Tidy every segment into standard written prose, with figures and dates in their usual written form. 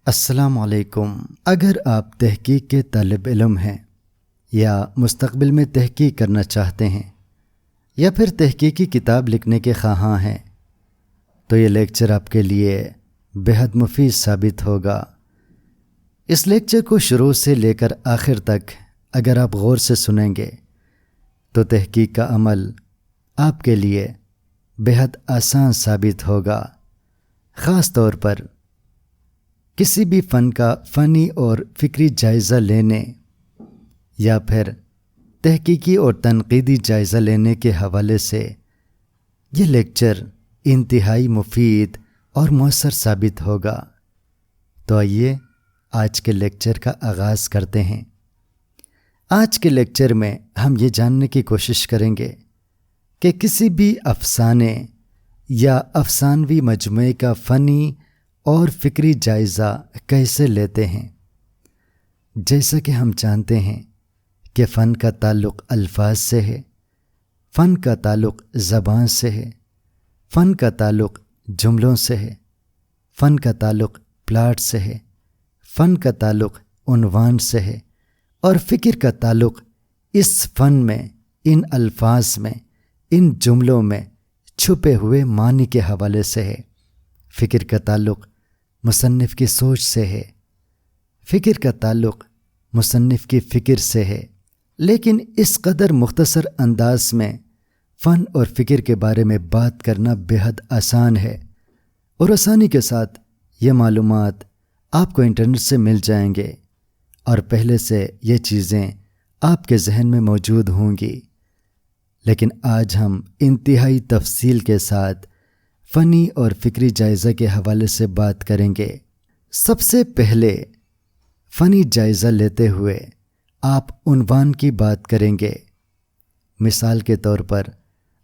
السلام علیکم۔ اگر آپ تحقیق کے طالب علم ہیں یا مستقبل میں تحقیق کرنا چاہتے ہیں یا پھر تحقیقی کتاب لکھنے کے خواہاں ہیں تو یہ لیکچر آپ کے لیے بہت مفید ثابت ہوگا۔ اس لیکچر کو شروع سے لے کر آخر تک اگر آپ غور سے سنیں گے تو تحقیق کا عمل آپ کے لیے بہت آسان ثابت ہوگا، خاص طور پر کسی بھی فن کا فنی اور فکری جائزہ لینے یا پھر تحقیقی اور تنقیدی جائزہ لینے کے حوالے سے یہ لیکچر انتہائی مفید اور مؤثر ثابت ہوگا۔ تو آئیے آج کے لیکچر کا آغاز کرتے ہیں۔ آج کے لیکچر میں ہم یہ جاننے کی کوشش کریں گے کہ کسی بھی افسانے یا افسانوی مجموعے کا فنی اور فکری جائزہ کیسے لیتے ہیں۔ جیسا کہ ہم جانتے ہیں کہ فن کا تعلق الفاظ سے ہے، فن کا تعلق زبان سے ہے، فن کا تعلق جملوں سے ہے، فن کا تعلق پلاٹ سے ہے، فن کا تعلق عنوان سے ہے، اور فکر کا تعلق اس فن میں، ان الفاظ میں، ان جملوں میں چھپے ہوئے معنی کے حوالے سے ہے۔ فکر کا تعلق مصنف کی سوچ سے ہے، فکر کا تعلق مصنف کی فکر سے ہے۔ لیکن اس قدر مختصر انداز میں فن اور فکر کے بارے میں بات کرنا بہت آسان ہے، اور آسانی کے ساتھ یہ معلومات آپ کو انٹرنیٹ سے مل جائیں گے، اور پہلے سے یہ چیزیں آپ کے ذہن میں موجود ہوں گی۔ لیکن آج ہم انتہائی تفصیل کے ساتھ فنی اور فکری جائزہ کے حوالے سے بات کریں گے۔ سب سے پہلے فنی جائزہ لیتے ہوئے آپ عنوان کی بات کریں گے۔ مثال کے طور پر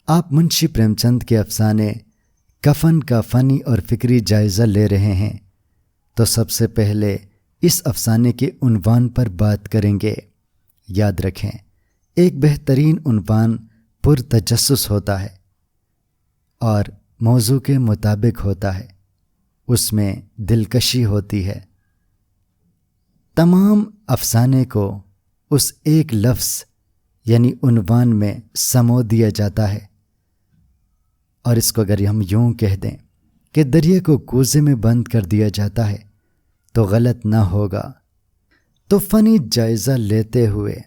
آپ منشی پریم چند کے افسانے کفن کا فنی اور فکری جائزہ لے رہے ہیں تو سب سے پہلے اس افسانے کے عنوان پر بات کریں گے۔ یاد رکھیں، ایک بہترین عنوان پرتجسس ہوتا ہے اور موضوع کے مطابق ہوتا ہے، اس میں دلکشی ہوتی ہے۔ تمام افسانے کو اس ایک لفظ یعنی عنوان میں سمو دیا جاتا ہے، اور اس کو اگر ہم یوں کہہ دیں کہ دریا کو کوزے میں بند کر دیا جاتا ہے تو غلط نہ ہوگا۔ تو فنی جائزہ لیتے ہوئے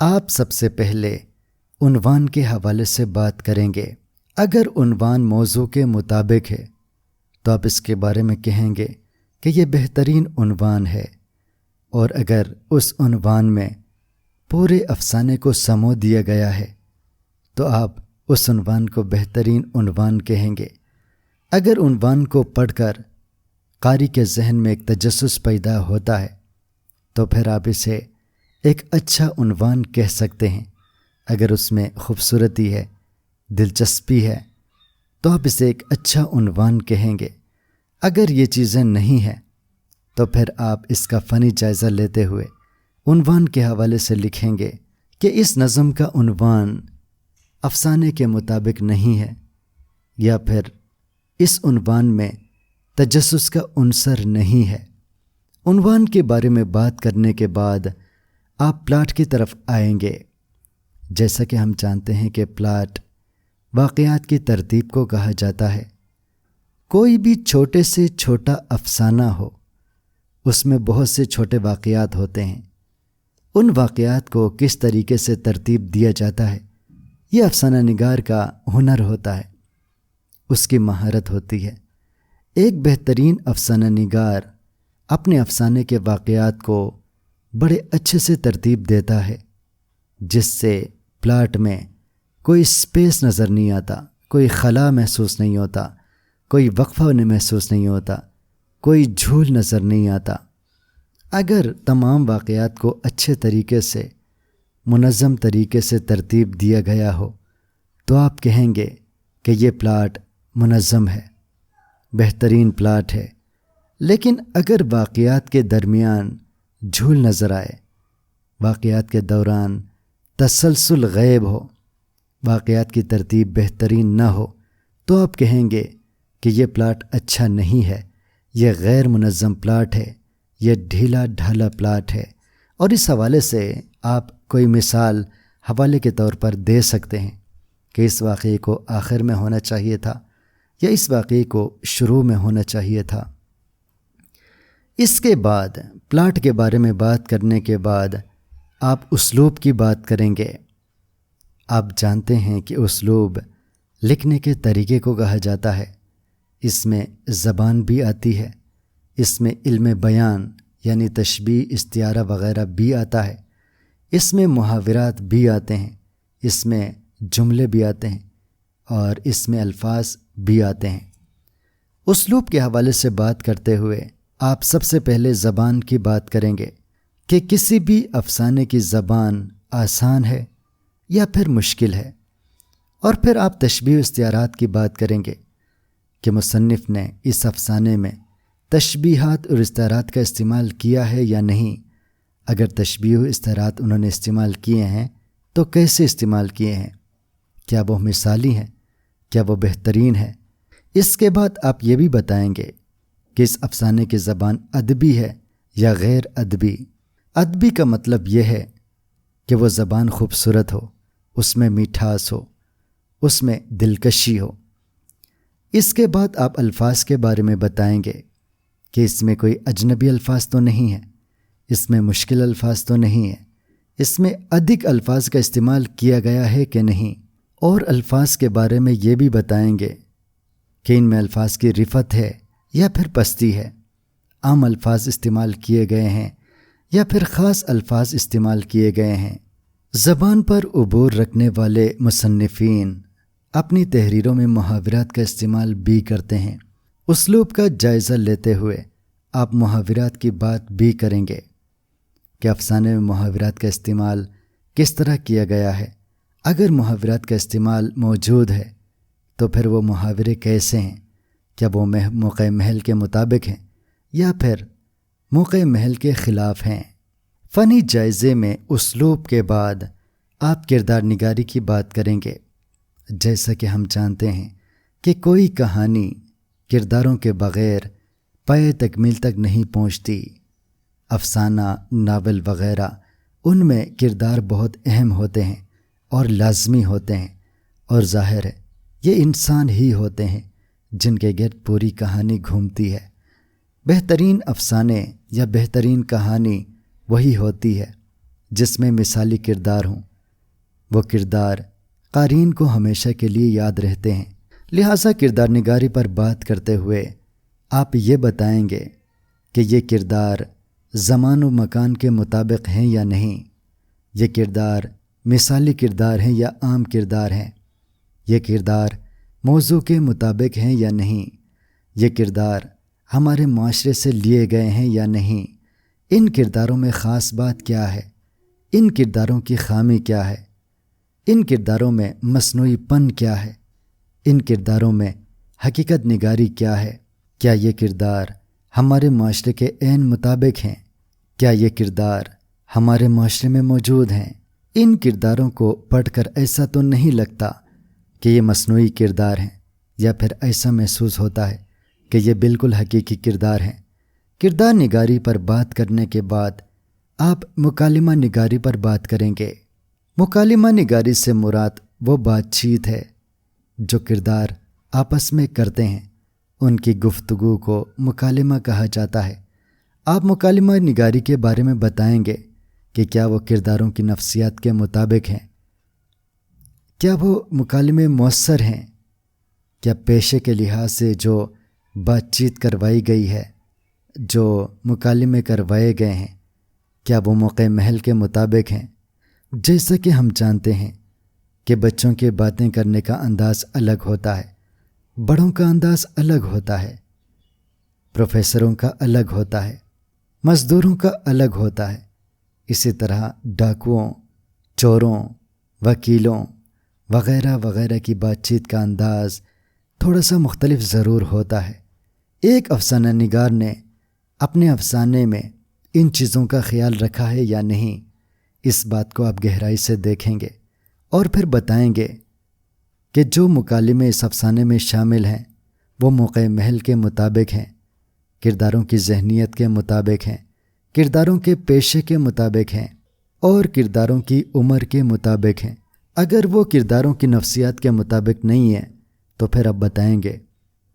آپ سب سے پہلے عنوان کے حوالے سے بات کریں گے۔ اگر عنوان موضوع کے مطابق ہے تو آپ اس کے بارے میں کہیں گے کہ یہ بہترین عنوان ہے، اور اگر اس عنوان میں پورے افسانے کو سمو دیا گیا ہے تو آپ اس عنوان کو بہترین عنوان کہیں گے۔ اگر عنوان کو پڑھ کر قاری کے ذہن میں ایک تجسس پیدا ہوتا ہے تو پھر آپ اسے ایک اچھا عنوان کہہ سکتے ہیں۔ اگر اس میں خوبصورتی ہے، دلچسپی ہے، تو آپ اسے ایک اچھا عنوان کہیں گے۔ اگر یہ چیزیں نہیں ہیں تو پھر آپ اس کا فنی جائزہ لیتے ہوئے عنوان کے حوالے سے لکھیں گے کہ اس نظم کا عنوان افسانے کے مطابق نہیں ہے، یا پھر اس عنوان میں تجسس کا عنصر نہیں ہے۔ عنوان کے بارے میں بات کرنے کے بعد آپ پلاٹ کی طرف آئیں گے۔ جیسا کہ ہم جانتے ہیں کہ پلاٹ واقعات کی ترتیب کو کہا جاتا ہے۔ کوئی بھی چھوٹے سے چھوٹا افسانہ ہو، اس میں بہت سے چھوٹے واقعات ہوتے ہیں۔ ان واقعات کو کس طریقے سے ترتیب دیا جاتا ہے، یہ افسانہ نگار کا ہنر ہوتا ہے، اس کی مہارت ہوتی ہے۔ ایک بہترین افسانہ نگار اپنے افسانے کے واقعات کو بڑے اچھے سے ترتیب دیتا ہے، جس سے پلاٹ میں کوئی سپیس نظر نہیں آتا، کوئی خلا محسوس نہیں ہوتا، کوئی وقفہ انہیں محسوس نہیں ہوتا، کوئی جھول نظر نہیں آتا۔ اگر تمام واقعات کو اچھے طریقے سے، منظم طریقے سے ترتیب دیا گیا ہو تو آپ کہیں گے کہ یہ پلاٹ منظم ہے، بہترین پلاٹ ہے۔ لیکن اگر واقعات کے درمیان جھول نظر آئے، واقعات کے دوران تسلسل غائب ہو، واقعات کی ترتیب بہترین نہ ہو، تو آپ کہیں گے کہ یہ پلاٹ اچھا نہیں ہے، یہ غیر منظم پلاٹ ہے، یہ ڈھیلا ڈھالا پلاٹ ہے، اور اس حوالے سے آپ کوئی مثال حوالے کے طور پر دے سکتے ہیں کہ اس واقعے کو آخر میں ہونا چاہیے تھا یا اس واقعے کو شروع میں ہونا چاہیے تھا۔ اس کے بعد پلاٹ کے بارے میں بات کرنے کے بعد آپ اسلوب کی بات کریں گے۔ آپ جانتے ہیں کہ اسلوب لکھنے کے طریقے کو کہا جاتا ہے، اس میں زبان بھی آتی ہے، اس میں علم بیان یعنی تشبیہ، استعارہ وغیرہ بھی آتا ہے، اس میں محاورات بھی آتے ہیں، اس میں جملے بھی آتے ہیں، اور اس میں الفاظ بھی آتے ہیں۔ اسلوب کے حوالے سے بات کرتے ہوئے آپ سب سے پہلے زبان کی بات کریں گے کہ کسی بھی افسانے کی زبان آسان ہے یا پھر مشکل ہے، اور پھر آپ تشبیہ و استعارات کی بات کریں گے کہ مصنف نے اس افسانے میں تشبیہات اور استعارات کا استعمال کیا ہے یا نہیں۔ اگر تشبیہ و استعارات انہوں نے استعمال کیے ہیں تو کیسے استعمال کیے ہیں، کیا وہ مثالی ہیں، کیا وہ بہترین ہے۔ اس کے بعد آپ یہ بھی بتائیں گے کہ اس افسانے کی زبان ادبی ہے یا غیر ادبی۔ ادبی کا مطلب یہ ہے کہ وہ زبان خوبصورت ہو، اس میں میٹھاس ہو، اس میں دلکشی ہو۔ اس کے بعد آپ الفاظ کے بارے میں بتائیں گے کہ اس میں کوئی اجنبی الفاظ تو نہیں ہے، اس میں مشکل الفاظ تو نہیں ہے، اس میں ادھک الفاظ کا استعمال کیا گیا ہے کہ نہیں، اور الفاظ کے بارے میں یہ بھی بتائیں گے کہ ان میں الفاظ کی رفت ہے یا پھر پستی ہے، عام الفاظ استعمال کیے گئے ہیں یا پھر خاص الفاظ استعمال کیے گئے ہیں۔ زبان پر عبور رکھنے والے مصنفین اپنی تحریروں میں محاورات کا استعمال بھی کرتے ہیں۔ اسلوب کا جائزہ لیتے ہوئے آپ محاورات کی بات بھی کریں گے کہ افسانے میں محاورات کا استعمال کس طرح کیا گیا ہے۔ اگر محاورات کا استعمال موجود ہے تو پھر وہ محاورے کیسے ہیں، کیا وہ موقع محل کے مطابق ہیں یا پھر موقع محل کے خلاف ہیں۔ فنی جائزے میں اسلوب کے بعد آپ کردار نگاری کی بات کریں گے۔ جیسا کہ ہم جانتے ہیں کہ کوئی کہانی کرداروں کے بغیر پائے تکمیل تک نہیں پہنچتی۔ افسانہ، ناول وغیرہ، ان میں کردار بہت اہم ہوتے ہیں اور لازمی ہوتے ہیں، اور ظاہر ہے یہ انسان ہی ہوتے ہیں جن کے گرد پوری کہانی گھومتی ہے۔ بہترین افسانے یا بہترین کہانی وہی ہوتی ہے جس میں مثالی کردار ہوں۔ وہ کردار قارئین کو ہمیشہ کے لیے یاد رہتے ہیں۔ لہٰذا کردار نگاری پر بات کرتے ہوئے آپ یہ بتائیں گے کہ یہ کردار زمان و مکان کے مطابق ہیں یا نہیں، یہ کردار مثالی کردار ہیں یا عام کردار ہیں، یہ کردار موضوع کے مطابق ہیں یا نہیں، یہ کردار ہمارے معاشرے سے لیے گئے ہیں یا نہیں، ان کرداروں میں خاص بات کیا ہے، ان کرداروں کی خامی کیا ہے، ان کرداروں میں مصنوعی پن کیا ہے، ان کرداروں میں حقیقت نگاری کیا ہے، کیا یہ کردار ہمارے معاشرے کے عین مطابق ہیں، کیا یہ کردار ہمارے معاشرے میں موجود ہیں۔ ان کرداروں کو پڑھ کر ایسا تو نہیں لگتا کہ یہ مصنوعی کردار ہیں، یا پھر ایسا محسوس ہوتا ہے کہ یہ بالکل حقیقی کردار ہیں۔ کردار نگاری پر بات کرنے کے بعد آپ مکالمہ نگاری پر بات کریں گے۔ مکالمہ نگاری سے مراد وہ بات چیت ہے جو کردار آپس میں کرتے ہیں، ان کی گفتگو کو مکالمہ کہا جاتا ہے۔ آپ مکالمہ نگاری کے بارے میں بتائیں گے کہ کیا وہ کرداروں کی نفسیات کے مطابق ہیں، کیا وہ مکالمے مؤثر ہیں، کیا پیشے کے لحاظ سے جو بات چیت کروائی گئی ہے، جو مکالمے کروائے گئے ہیں، کیا وہ موقع محل کے مطابق ہیں۔ جیسا کہ ہم جانتے ہیں کہ بچوں کے باتیں کرنے کا انداز الگ ہوتا ہے، بڑوں کا انداز الگ ہوتا ہے، پروفیسروں کا الگ ہوتا ہے، مزدوروں کا الگ ہوتا ہے۔ اسی طرح ڈاکوؤں، چوروں، وکیلوں وغیرہ وغیرہ کی بات چیت کا انداز تھوڑا سا مختلف ضرور ہوتا ہے۔ ایک افسانہ نگار نے اپنے افسانے میں ان چیزوں کا خیال رکھا ہے یا نہیں، اس بات کو آپ گہرائی سے دیکھیں گے اور پھر بتائیں گے کہ جو مکالمے اس افسانے میں شامل ہیں وہ موقع محل کے مطابق ہیں، کرداروں کی ذہنیت کے مطابق ہیں، کرداروں کے پیشے کے مطابق ہیں اور کرداروں کی عمر کے مطابق ہیں۔ اگر وہ کرداروں کی نفسیات کے مطابق نہیں ہیں تو پھر اب بتائیں گے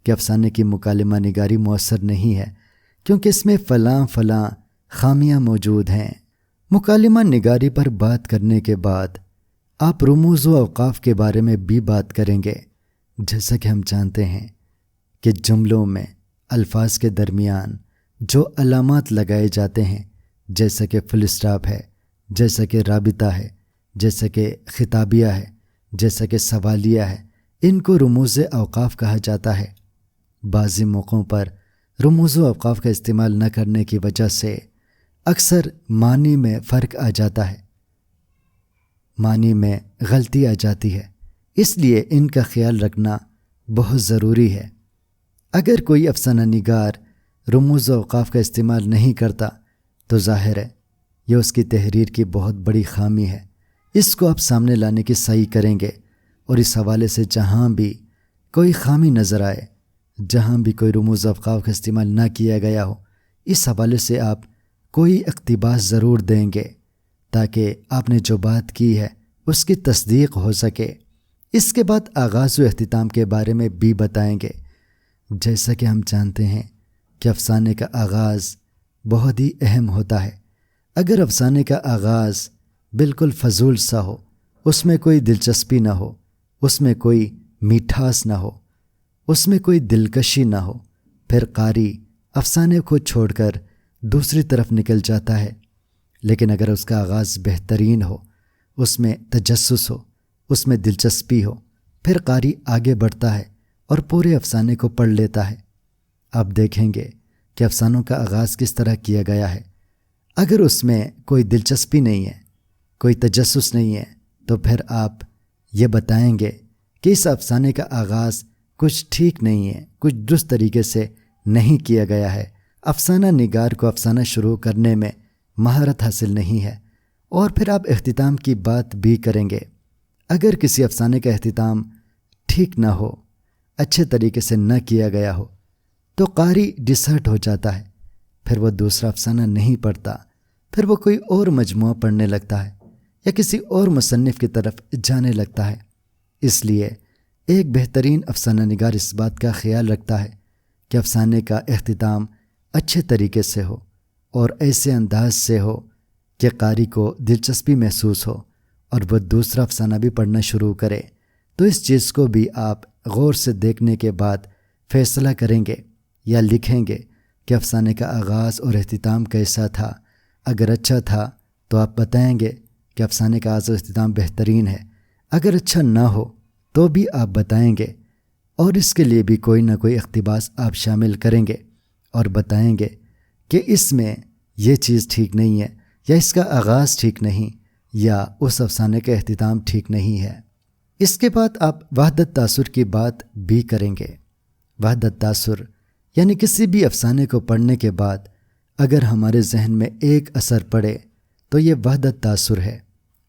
کہ افسانے کی مکالمہ نگاری مؤثر نہیں ہے، کیونکہ اس میں فلاں فلاں خامیاں موجود ہیں۔ مکالمہ نگاری پر بات کرنے کے بعد آپ رموز و اوقاف کے بارے میں بھی بات کریں گے۔ جیسا کہ ہم جانتے ہیں کہ جملوں میں الفاظ کے درمیان جو علامات لگائے جاتے ہیں، جیسا کہ فل اسٹاپ ہے، جیسا کہ رابطہ ہے، جیسا کہ خطابیہ ہے، جیسا کہ سوالیہ ہے، ان کو رموز اوقاف کہا جاتا ہے۔ بعض موقعوں پر رموز و اوقاف کا استعمال نہ کرنے کی وجہ سے اکثر معنی میں فرق آ جاتا ہے، معنی میں غلطی آ جاتی ہے، اس لیے ان کا خیال رکھنا بہت ضروری ہے۔ اگر کوئی افسانہ نگار رموز و اوقاف کا استعمال نہیں کرتا تو ظاہر ہے یہ اس کی تحریر کی بہت بڑی خامی ہے۔ اس کو آپ سامنے لانے کی سعی کریں گے اور اس حوالے سے جہاں بھی کوئی خامی نظر آئے، جہاں بھی کوئی رموز و اوقاف کا استعمال نہ کیا گیا ہو، اس حوالے سے آپ کوئی اقتباس ضرور دیں گے تاکہ آپ نے جو بات کی ہے اس کی تصدیق ہو سکے۔ اس کے بعد آغاز و اختتام کے بارے میں بھی بتائیں گے۔ جیسا کہ ہم جانتے ہیں کہ افسانے کا آغاز بہت ہی اہم ہوتا ہے۔ اگر افسانے کا آغاز بالکل فضول سا ہو، اس میں کوئی دلچسپی نہ ہو، اس میں کوئی میٹھاس نہ ہو، اس میں کوئی دلکشی نہ ہو، پھر قاری افسانے کو چھوڑ کر دوسری طرف نکل جاتا ہے۔ لیکن اگر اس کا آغاز بہترین ہو، اس میں تجسس ہو، اس میں دلچسپی ہو، پھر قاری آگے بڑھتا ہے اور پورے افسانے کو پڑھ لیتا ہے۔ آپ دیکھیں گے کہ افسانوں کا آغاز کس طرح کیا گیا ہے۔ اگر اس میں کوئی دلچسپی نہیں ہے، کوئی تجسس نہیں ہے، تو پھر آپ یہ بتائیں گے کہ اس افسانے کا آغاز کچھ ٹھیک نہیں ہے، کچھ درست طریقے سے نہیں کیا گیا ہے۔ افسانہ نگار کو افسانہ شروع کرنے میں مہارت حاصل نہیں ہے۔ اور پھر آپ اختتام کی بات بھی کریں گے۔ اگر کسی افسانے کا اختتام ٹھیک نہ ہو، اچھے طریقے سے نہ کیا گیا ہو، تو قاری ڈسہرٹ ہو جاتا ہے، پھر وہ دوسرا افسانہ نہیں پڑھتا، پھر وہ کوئی اور مجموعہ پڑھنے لگتا ہے یا کسی اور مصنف کی طرف جانے لگتا ہے۔ اس لیے ایک بہترین افسانہ نگار اس بات کا خیال رکھتا ہے کہ افسانے کا اختتام اچھے طریقے سے ہو اور ایسے انداز سے ہو کہ قاری کو دلچسپی محسوس ہو اور وہ دوسرا افسانہ بھی پڑھنا شروع کرے۔ تو اس چیز کو بھی آپ غور سے دیکھنے کے بعد فیصلہ کریں گے یا لکھیں گے کہ افسانے کا آغاز اور اختتام کیسا تھا۔ اگر اچھا تھا تو آپ بتائیں گے کہ افسانے کا آغاز و اختتام بہترین ہے۔ اگر اچھا نہ ہو تو بھی آپ بتائیں گے، اور اس کے لیے بھی کوئی نہ کوئی اقتباس آپ شامل کریں گے اور بتائیں گے کہ اس میں یہ چیز ٹھیک نہیں ہے، یا اس کا آغاز ٹھیک نہیں، یا اس افسانے کا اختتام ٹھیک نہیں ہے۔ اس کے بعد آپ وحدت تاثر کی بات بھی کریں گے۔ وحدت تاثر یعنی کسی بھی افسانے کو پڑھنے کے بعد اگر ہمارے ذہن میں ایک اثر پڑے تو یہ وحدت تاثر ہے۔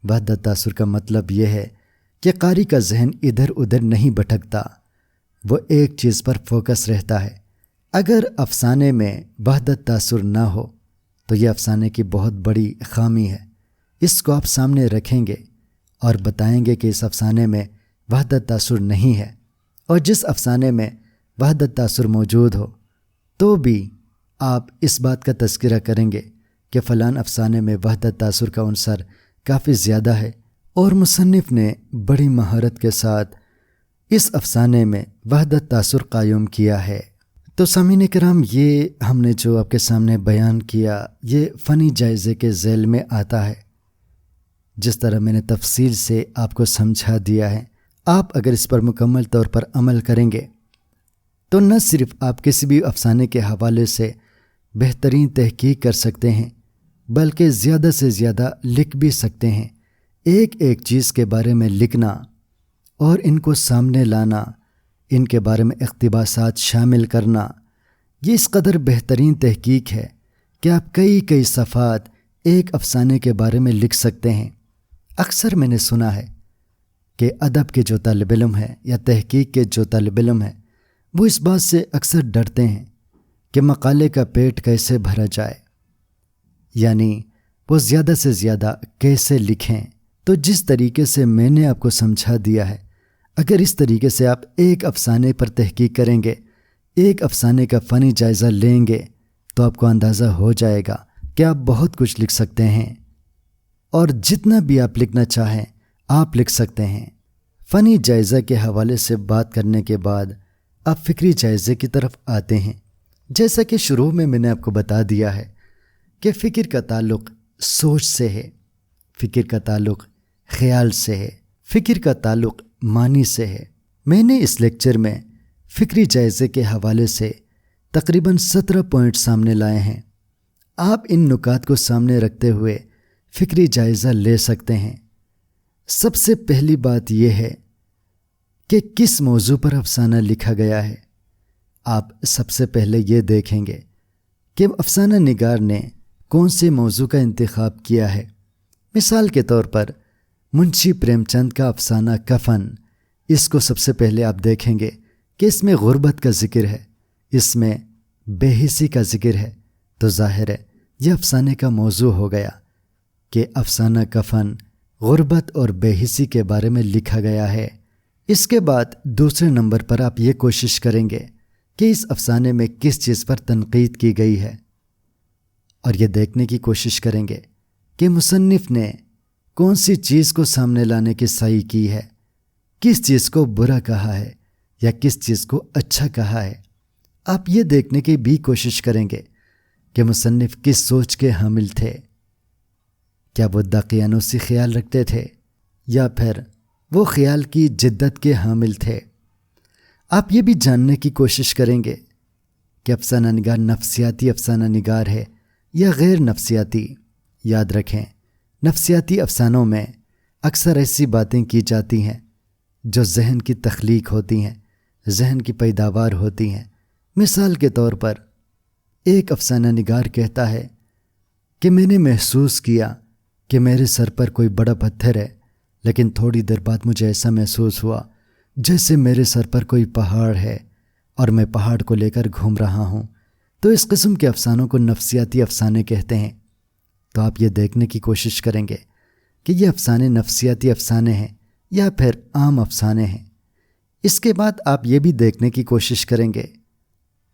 وحدت تاثر کا مطلب یہ ہے کہ قاری کا ذہن ادھر ادھر نہیں بھٹکتا، وہ ایک چیز پر فوکس رہتا ہے۔ اگر افسانے میں وحدت تاثر نہ ہو تو یہ افسانے کی بہت بڑی خامی ہے۔ اس کو آپ سامنے رکھیں گے اور بتائیں گے کہ اس افسانے میں وحدت تاثر نہیں ہے، اور جس افسانے میں وحدت تاثر موجود ہو تو بھی آپ اس بات کا تذکرہ کریں گے کہ فلان افسانے میں وحدت تاثر کا عنصر کافی زیادہ ہے اور مصنف نے بڑی مہارت کے ساتھ اس افسانے میں وحدت تاثر قائم کیا ہے۔ تو سامعین کرام، یہ ہم نے جو آپ کے سامنے بیان کیا یہ فنی جائزے کے ذیل میں آتا ہے۔ جس طرح میں نے تفصیل سے آپ کو سمجھا دیا ہے، آپ اگر اس پر مکمل طور پر عمل کریں گے تو نہ صرف آپ کسی بھی افسانے کے حوالے سے بہترین تحقیق کر سکتے ہیں، بلکہ زیادہ سے زیادہ لکھ بھی سکتے ہیں۔ ایک ایک چیز کے بارے میں لکھنا اور ان کو سامنے لانا، ان کے بارے میں اقتباسات شامل کرنا، یہ اس قدر بہترین تحقیق ہے کہ آپ کئی کئی صفحات ایک افسانے کے بارے میں لکھ سکتے ہیں۔ اکثر میں نے سنا ہے کہ ادب کے جو طالب علم ہیں یا تحقیق کے جو طالب علم ہیں وہ اس بات سے اکثر ڈرتے ہیں کہ مقالے کا پیٹ کیسے بھرا جائے، یعنی وہ زیادہ سے زیادہ کیسے لکھیں۔ تو جس طریقے سے میں نے آپ کو سمجھا دیا ہے، اگر اس طریقے سے آپ ایک افسانے پر تحقیق کریں گے، ایک افسانے کا فنی جائزہ لیں گے، تو آپ کو اندازہ ہو جائے گا کہ آپ بہت کچھ لکھ سکتے ہیں، اور جتنا بھی آپ لکھنا چاہیں آپ لکھ سکتے ہیں۔ فنی جائزہ کے حوالے سے بات کرنے کے بعد آپ فکری جائزے کی طرف آتے ہیں۔ جیسا کہ شروع میں نے آپ کو بتا دیا ہے کہ فکر کا تعلق سوچ سے ہے، فکر کا تعلق خیال سے ہے، فکر کا تعلق معنی سے ہے۔ میں نے اس لیکچر میں فکری جائزے کے حوالے سے تقریباً 17 پوائنٹ سامنے لائے ہیں۔ آپ ان نکات کو سامنے رکھتے ہوئے فکری جائزہ لے سکتے ہیں۔ سب سے پہلی بات یہ ہے کہ کس موضوع پر افسانہ لکھا گیا ہے۔ آپ سب سے پہلے یہ دیکھیں گے کہ افسانہ نگار نے کون سے موضوع کا انتخاب کیا ہے۔ مثال کے طور پر منشی پریم چند کا افسانہ کفن، اس کو سب سے پہلے آپ دیکھیں گے کہ اس میں غربت کا ذکر ہے، اس میں بے حسی کا ذکر ہے، تو ظاہر ہے یہ افسانے کا موضوع ہو گیا کہ افسانہ کفن غربت اور بے حسی کے بارے میں لکھا گیا ہے۔ اس کے بعد دوسرے نمبر پر آپ یہ کوشش کریں گے کہ اس افسانے میں کس چیز پر تنقید کی گئی ہے، اور یہ دیکھنے کی کوشش کریں گے کہ مصنف نے کون سی چیز کو سامنے لانے کی سعی کی ہے، کس چیز کو برا کہا ہے یا کس چیز کو اچھا کہا ہے۔ آپ یہ دیکھنے کی بھی کوشش کریں گے کہ مصنف کس سوچ کے حامل تھے، کیا وہ دقیانوسی خیال رکھتے تھے یا پھر وہ خیال کی جدت کے حامل تھے۔ آپ یہ بھی جاننے کی کوشش کریں گے کہ افسانہ نگار نفسیاتی افسانہ نگار ہے یا غیر نفسیاتی۔ یاد رکھیں، نفسیاتی افسانوں میں اکثر ایسی باتیں کی جاتی ہیں جو ذہن کی تخلیق ہوتی ہیں، ذہن کی پیداوار ہوتی ہیں۔ مثال کے طور پر ایک افسانہ نگار کہتا ہے کہ میں نے محسوس کیا کہ میرے سر پر کوئی بڑا پتھر ہے، لیکن تھوڑی دیر بعد مجھے ایسا محسوس ہوا جیسے میرے سر پر کوئی پہاڑ ہے اور میں پہاڑ کو لے کر گھوم رہا ہوں۔ تو اس قسم کے افسانوں کو نفسیاتی افسانے کہتے ہیں۔ تو آپ یہ دیکھنے کی کوشش کریں گے کہ یہ افسانے نفسیاتی افسانے ہیں یا پھر عام افسانے ہیں۔ اس کے بعد آپ یہ بھی دیکھنے کی کوشش کریں گے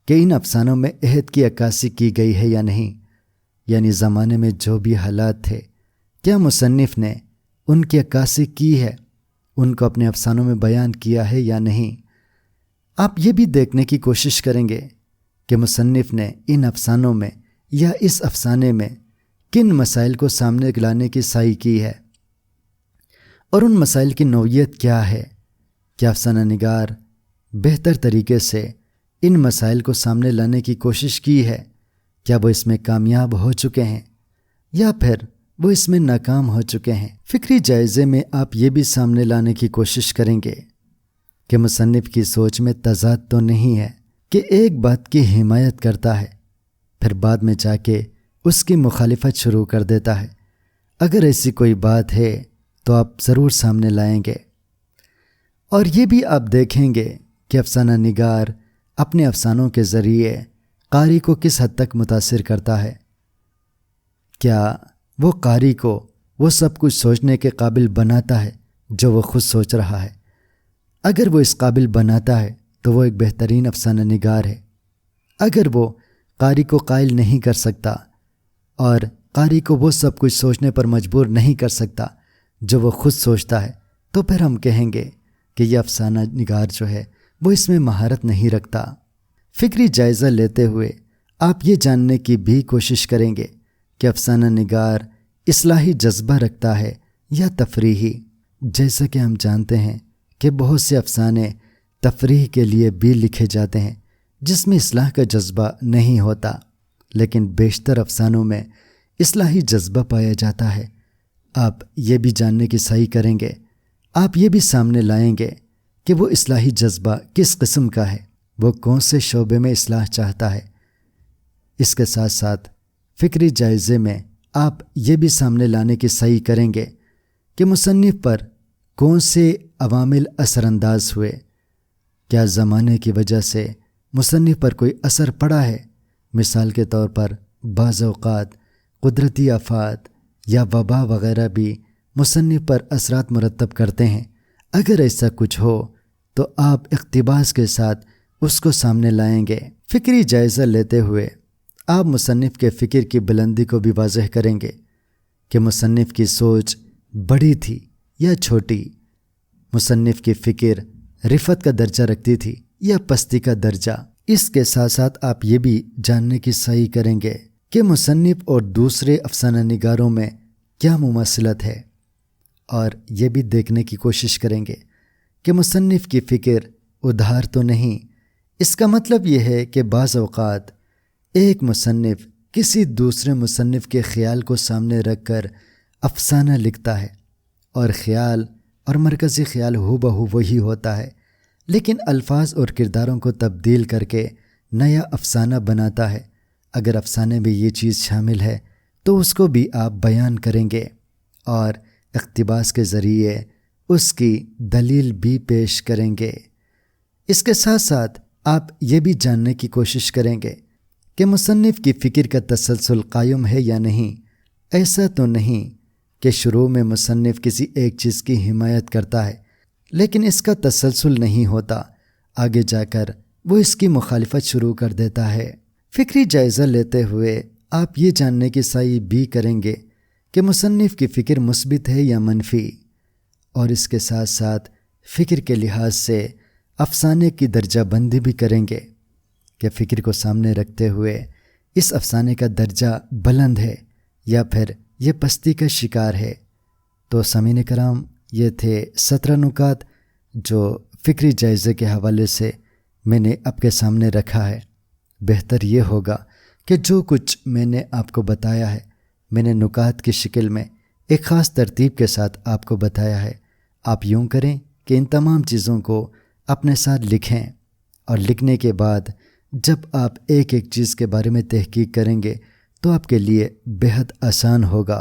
کہ ان افسانوں میں عہد کی عکاسی کی گئی ہے یا نہیں، یعنی زمانے میں جو بھی حالات تھے کیا مصنف نے ان کی عکاسی کی ہے، ان کو اپنے افسانوں میں بیان کیا ہے یا نہیں۔ آپ یہ بھی دیکھنے کی کوشش کریں گے کہ مصنف نے ان افسانوں میں یا اس افسانے میں کن مسائل کو سامنے لانے کی سعی کی ہے، اور ان مسائل کی نوعیت کیا ہے۔ کیا افسانہ نگار بہتر طریقے سے ان مسائل کو سامنے لانے کی کوشش کی ہے، کیا وہ اس میں کامیاب ہو چکے ہیں یا پھر وہ اس میں ناکام ہو چکے ہیں۔ فکری جائزے میں آپ یہ بھی سامنے لانے کی کوشش کریں گے کہ مصنف کی سوچ میں تضاد تو نہیں ہے کہ ایک بات کی حمایت کرتا ہے پھر بعد میں جا کے اس کی مخالفت شروع کر دیتا ہے۔ اگر ایسی کوئی بات ہے تو آپ ضرور سامنے لائیں گے، اور یہ بھی آپ دیکھیں گے کہ افسانہ نگار اپنے افسانوں کے ذریعے قاری کو کس حد تک متاثر کرتا ہے۔ کیا وہ قاری کو وہ سب کچھ سوچنے کے قابل بناتا ہے جو وہ خود سوچ رہا ہے؟ اگر وہ اس قابل بناتا ہے تو وہ ایک بہترین افسانہ نگار ہے۔ اگر وہ قاری کو قائل نہیں کر سکتا اور قاری کو وہ سب کچھ سوچنے پر مجبور نہیں کر سکتا جو وہ خود سوچتا ہے، تو پھر ہم کہیں گے کہ یہ افسانہ نگار جو ہے وہ اس میں مہارت نہیں رکھتا۔ فکری جائزہ لیتے ہوئے آپ یہ جاننے کی بھی کوشش کریں گے کہ افسانہ نگار اصلاحی جذبہ رکھتا ہے یا تفریحی۔ جیسا کہ ہم جانتے ہیں کہ بہت سے افسانے تفریح کے لیے بھی لکھے جاتے ہیں جس میں اصلاح کا جذبہ نہیں ہوتا، لیکن بیشتر افسانوں میں اصلاحی جذبہ پایا جاتا ہے۔ آپ یہ بھی جاننے کی سعی کریں گے، آپ یہ بھی سامنے لائیں گے کہ وہ اصلاحی جذبہ کس قسم کا ہے، وہ کون سے شعبے میں اصلاح چاہتا ہے۔ اس کے ساتھ ساتھ فکری جائزے میں آپ یہ بھی سامنے لانے کی سعی کریں گے کہ مصنف پر کون سے عوامل اثر انداز ہوئے۔ کیا زمانے کی وجہ سے مصنف پر کوئی اثر پڑا ہے مثال کے طور پر بعض اوقات قدرتی آفات یا وبا وغیرہ بھی مصنف پر اثرات مرتب کرتے ہیں۔ اگر ایسا کچھ ہو تو آپ اقتباس کے ساتھ اس کو سامنے لائیں گے۔ فکری جائزہ لیتے ہوئے آپ مصنف کے فکر کی بلندی کو بھی واضح کریں گے کہ مصنف کی سوچ بڑی تھی یا چھوٹی، مصنف کی فکر رفعت کا درجہ رکھتی تھی یا پستی کا درجہ۔ اس کے ساتھ ساتھ آپ یہ بھی جاننے کی سعی کریں گے کہ مصنف اور دوسرے افسانہ نگاروں میں کیا مماثلت ہے، اور یہ بھی دیکھنے کی کوشش کریں گے کہ مصنف کی فکر ادھار تو نہیں۔ اس کا مطلب یہ ہے کہ بعض اوقات ایک مصنف کسی دوسرے مصنف کے خیال کو سامنے رکھ کر افسانہ لکھتا ہے، اور خیال اور مرکزی خیال ہو بہو وہی ہوتا ہے، لیکن الفاظ اور کرداروں کو تبدیل کر کے نیا افسانہ بناتا ہے۔ اگر افسانے میں یہ چیز شامل ہے تو اس کو بھی آپ بیان کریں گے اور اقتباس کے ذریعے اس کی دلیل بھی پیش کریں گے۔ اس کے ساتھ ساتھ آپ یہ بھی جاننے کی کوشش کریں گے کہ مصنف کی فکر کا تسلسل قائم ہے یا نہیں۔ ایسا تو نہیں کہ شروع میں مصنف کسی ایک چیز کی حمایت کرتا ہے لیکن اس کا تسلسل نہیں ہوتا، آگے جا کر وہ اس کی مخالفت شروع کر دیتا ہے۔ فکری جائزہ لیتے ہوئے آپ یہ جاننے کی سعی بھی کریں گے کہ مصنف کی فکر مثبت ہے یا منفی، اور اس کے ساتھ ساتھ فکر کے لحاظ سے افسانے کی درجہ بندی بھی کریں گے کہ فکر کو سامنے رکھتے ہوئے اس افسانے کا درجہ بلند ہے یا پھر یہ پستی کا شکار ہے۔ تو سامعین کرام، یہ تھے 17 نکات جو فکری جائزے کے حوالے سے میں نے آپ کے سامنے رکھا ہے۔ بہتر یہ ہوگا کہ جو کچھ میں نے آپ کو بتایا ہے میں نے نکات کی شکل میں ایک خاص ترتیب کے ساتھ آپ کو بتایا ہے۔ آپ یوں کریں کہ ان تمام چیزوں کو اپنے ساتھ لکھیں، اور لکھنے کے بعد جب آپ ایک ایک چیز کے بارے میں تحقیق کریں گے تو آپ کے لیے بہت آسان ہوگا،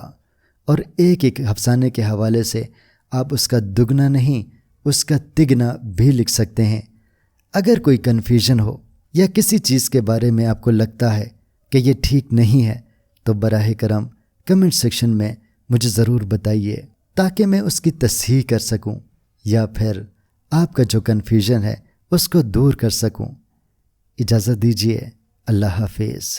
اور ایک ایک افسانے کے حوالے سے آپ اس کا دگنا نہیں اس کا تگنا بھی لکھ سکتے ہیں۔ اگر کوئی کنفیوژن ہو یا کسی چیز کے بارے میں آپ کو لگتا ہے کہ یہ ٹھیک نہیں ہے تو براہ کرم کمنٹ سیکشن میں مجھے ضرور بتائیے تاکہ میں اس کی تصحیح کر سکوں یا پھر آپ کا جو کنفیوژن ہے اس کو دور کر سکوں۔ اجازت دیجیے، اللہ حافظ۔